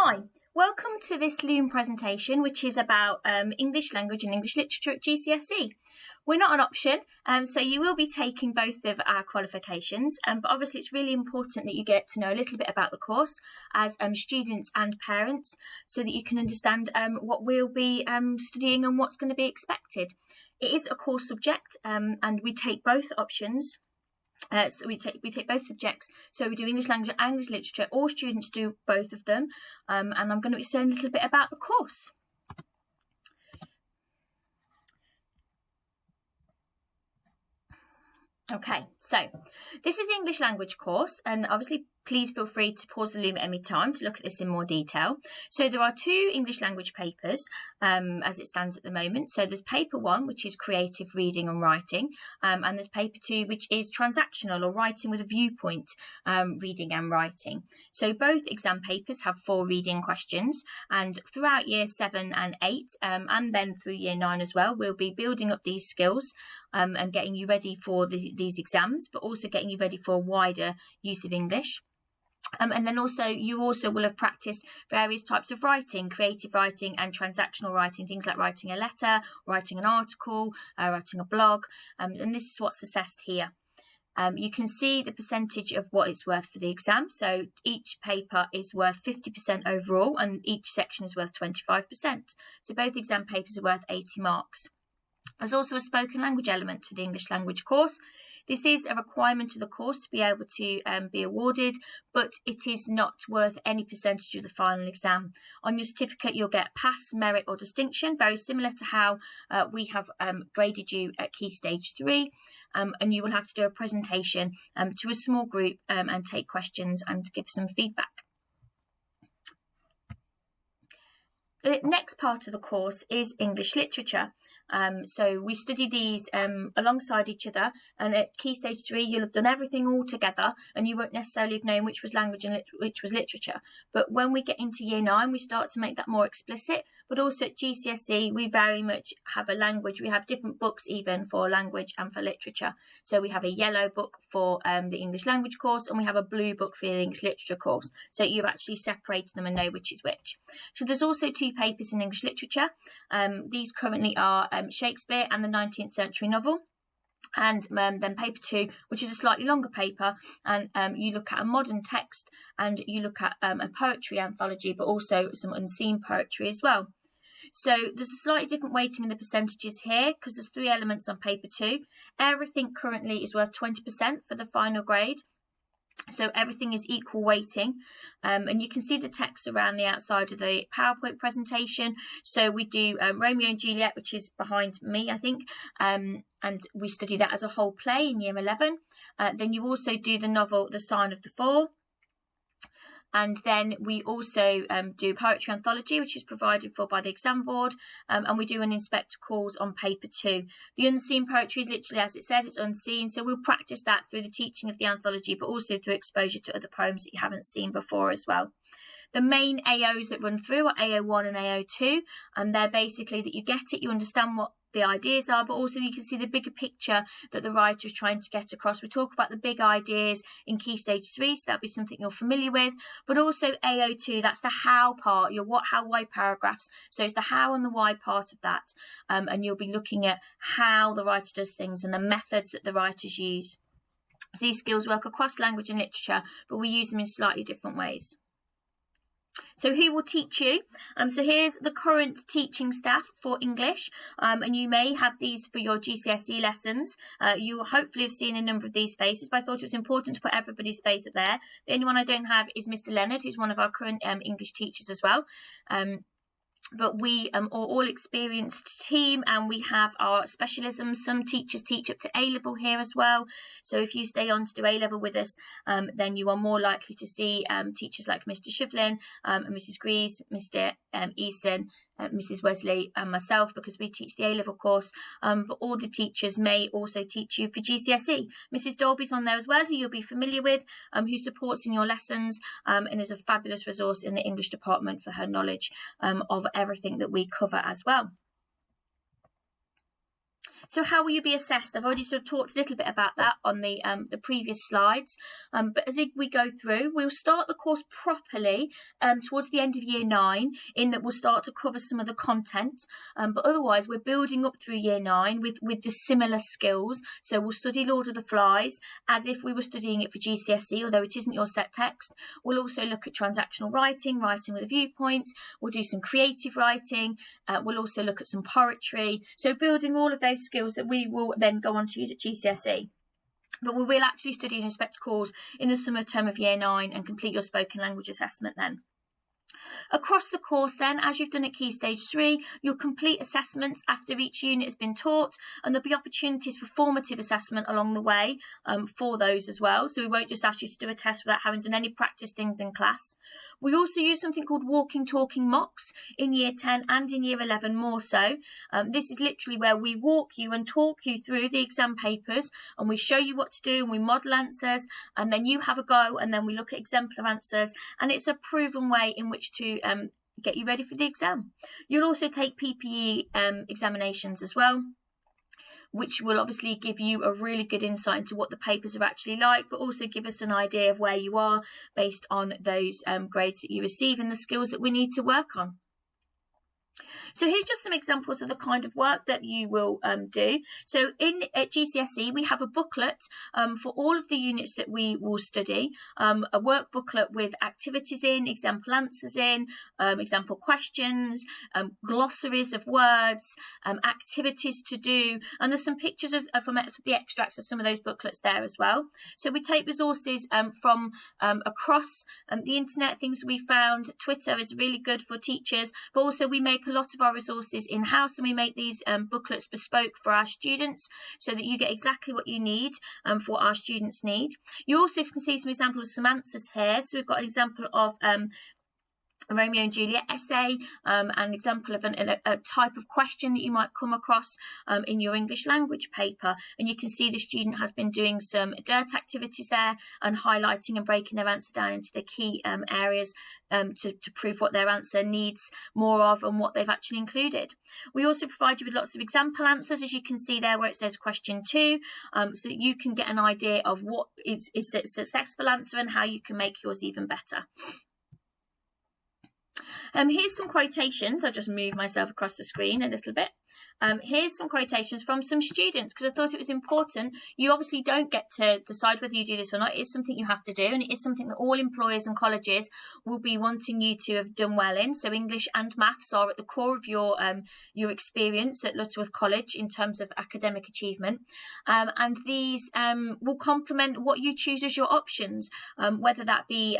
Hi, welcome to this Loom presentation, which is about English language and English literature at GCSE. We're not an option, so you will be taking both of our qualifications, but obviously it's really important that you get to know a little bit about the course as students and parents, so that you can understand what we'll be studying and what's going to be expected. It is a core subject, and we take both options. So we take both subjects. So we do English language and English literature. All students do both of them, and I'm going to explain a little bit about the course. Okay, so this is the English language course, and obviously please feel free to pause the Loom at any time to look at this in more detail. So there are two English language papers as it stands at the moment. So there's paper 1, which is creative reading and writing, and there's paper 2, which is transactional or writing with a viewpoint, reading and writing. So both exam papers have 4 reading questions, and throughout year 7 and 8, and then through year 9 as well, we'll be building up these skills and getting you ready for these exams, but also getting you ready for a wider use of English. And then you also will have practiced various types of writing, creative writing and transactional writing, things like writing a letter, writing an article, writing a blog, and this is what's assessed here. You can see the percentage of what it's worth for the exam. So each paper is worth 50% overall, and each section is worth 25%. So both exam papers are worth 80 marks. There's also a spoken language element to the English language course. This is a requirement of the course to be able to be awarded, but it is not worth any percentage of the final exam. On your certificate, you'll get pass, merit or distinction, very similar to how we have graded you at Key Stage 3, and you will have to do a presentation to a small group and take questions and give some feedback. The next part of the course is English literature. So we study these alongside each other, and at Key Stage 3 you'll have done everything all together and you won't necessarily have known which was language and which was literature. But when we get into year 9 we start to make that more explicit, but also at GCSE we very much have a language, we have different books even for language and for literature. So we have a yellow book for the English language course, and we have a blue book for the English literature course, so you've actually separated them and know which is which. So there's also 2 papers in English literature. These currently are Shakespeare and the 19th century novel, and then paper 2, which is a slightly longer paper, and you look at a modern text and you look at a poetry anthology, but also some unseen poetry as well. So there's a slightly different weighting in the percentages here because there's 3 elements on paper 2. Everything currently is worth 20% for the final grade. So everything is equal weighting, and you can see the text around the outside of the PowerPoint presentation. So we do Romeo and Juliet, which is behind me, I think, and we study that as a whole play in year 11. Then you also do the novel The Sign of the Four. And then we also do poetry anthology, which is provided for by the exam board, and we do an inspector calls on paper 2. The unseen poetry is literally as it says, it's unseen, so we'll practice that through the teaching of the anthology, but also through exposure to other poems that you haven't seen before as well. The main AOs that run through are AO1 and AO2, and they're basically that you get it, you understand what the ideas are, but also you can see the bigger picture that the writer is trying to get across. We talk about the big ideas in Key Stage 3, so that'll be something you're familiar with, but also AO2, that's the how part, your what, how, why paragraphs. So it's the how and the why part of that, and you'll be looking at how the writer does things and the methods that the writers use. So these skills work across language and literature, but we use them in slightly different ways. So who will teach you? So here's the current teaching staff for English, and you may have these for your GCSE lessons. You will hopefully have seen a number of these faces, but I thought it was important to put everybody's face up there. The only one I don't have is Mr. Leonard, who's one of our current English teachers as well. But we are all experienced team, and we have our specialisms. Some teachers teach up to A-level here as well. So if you stay on to do A-level with us, then you are more likely to see teachers like Mr. Shivlin, and Mrs. Greaves, Mr. Eason, Mrs. Wesley and myself, because we teach the A-level course, but all the teachers may also teach you for GCSE. Mrs. Dolby's on there as well, who you'll be familiar with, who supports in your lessons, and is a fabulous resource in the English department for her knowledge of everything that we cover as well. So how will you be assessed? I've already sort of talked a little bit about that on the previous slides, but as we go through, we'll start the course properly towards the end of year 9, in that we'll start to cover some of the content, but otherwise we're building up through year 9 with the similar skills. So we'll study Lord of the Flies as if we were studying it for GCSE, although it isn't your set text. We'll also look at transactional writing, writing with a viewpoint. We'll do some creative writing. We'll also look at some poetry. So building all of those skills that we will then go on to use at GCSE. But we will actually study in spectacles in the summer term of year 9 and complete your spoken language assessment then. Across the course then, as you've done at Key Stage 3, you'll complete assessments after each unit has been taught, and there'll be opportunities for formative assessment along the way for those as well. So we won't just ask you to do a test without having done any practice things in class. We also use something called walking, talking mocks in year 10 and in year 11 more so. This is literally where we walk you and talk you through the exam papers, and we show you what to do, and we model answers, and then you have a go, and then we look at exemplar answers, and it's a proven way in which to get you ready for the exam. You'll also take PPE examinations as well, which will obviously give you a really good insight into what the papers are actually like, but also give us an idea of where you are based on those grades that you receive and the skills that we need to work on. So here's just some examples of the kind of work that you will do. So at GCSE, we have a booklet for all of the units that we will study, a work booklet with activities in, example answers in, example questions, glossaries of words, activities to do, and there's some pictures from the extracts of some of those booklets there as well. So we take resources from across the internet, things we found. Twitter is really good for teachers, but also we make a lot of our resources in-house, and we make these booklets bespoke for our students so that you get exactly what you need for what our students need. You also can see some examples of some answers here. So we've got an example of a Romeo and Juliet essay, an example of a type of question that you might come across in your English language paper, and you can see the student has been doing some DIRT activities there and highlighting and breaking their answer down into the key areas to prove what their answer needs more of and what they've actually included. We also provide you with lots of example answers, as you can see there where it says question 2, so that you can get an idea of what is a successful answer and how you can make yours even better. Here's some quotations. I'll just move myself across the screen a little bit. Here's some quotations from some students, because I thought it was important. You obviously don't get to decide whether you do this or not. It is something you have to do, and it is something that all employers and colleges will be wanting you to have done well in. So English and maths are at the core of your experience at Lutterworth College in terms of academic achievement, and these will complement what you choose as your options, whether that be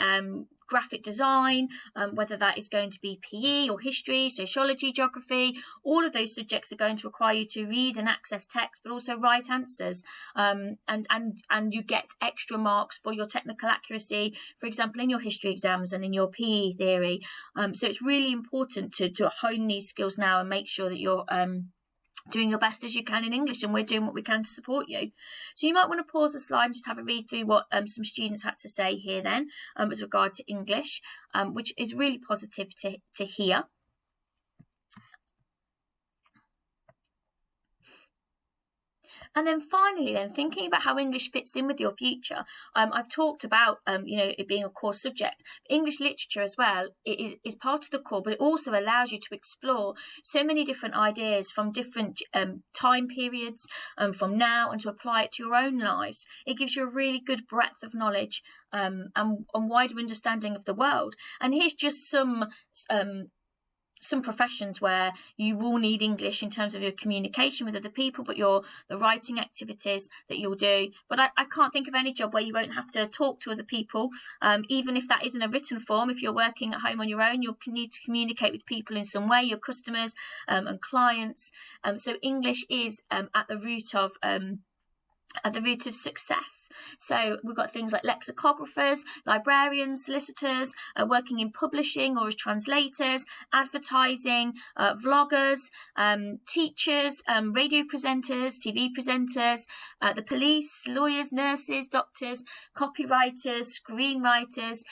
graphic design, whether that is going to be PE or history, sociology, geography. All of those subjects are going to require you to read and access text, but also write answers, and you get extra marks for your technical accuracy, for example, in your history exams and in your PE theory. So it's really important to hone these skills now and make sure that you're doing your best as you can in English, and we're doing what we can to support you. So you might want to pause the slide and just have a read through what some students had to say here then with regard to English, which is really positive to hear. And then finally, then thinking about how English fits in with your future, I've talked about it being a core subject. English literature as well is part of the core, but it also allows you to explore so many different ideas from different time periods, from now, and to apply it to your own lives. It gives you a really good breadth of knowledge and wider understanding of the world. And here's just some professions where you will need English in terms of your communication with other people, but the writing activities that you'll do. But I can't think of any job where you won't have to talk to other people, even if that isn't a written form. If you're working at home on your own, you'll need to communicate with people in some way, your customers and clients. So English is at the root of are the root of success. So we've got things like lexicographers, librarians, solicitors, working in publishing or as translators, advertising, vloggers, teachers, radio presenters, TV presenters, the police, lawyers, nurses, doctors, copywriters, screenwriters,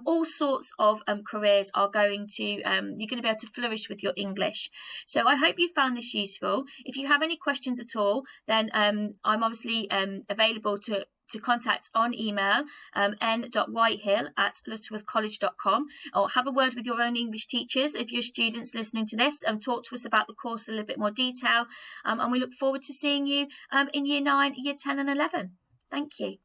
all sorts of careers are going to, you're going to be able to flourish with your English. So I hope you found this useful. If you have any questions at all, then I'm obviously available to contact on email, n.whitehill@lutterworthcollege.com, or have a word with your own English teachers if you're students listening to this, and talk to us about the course in a little bit more detail. And we look forward to seeing you in Year 9, Year 10 and 11. Thank you.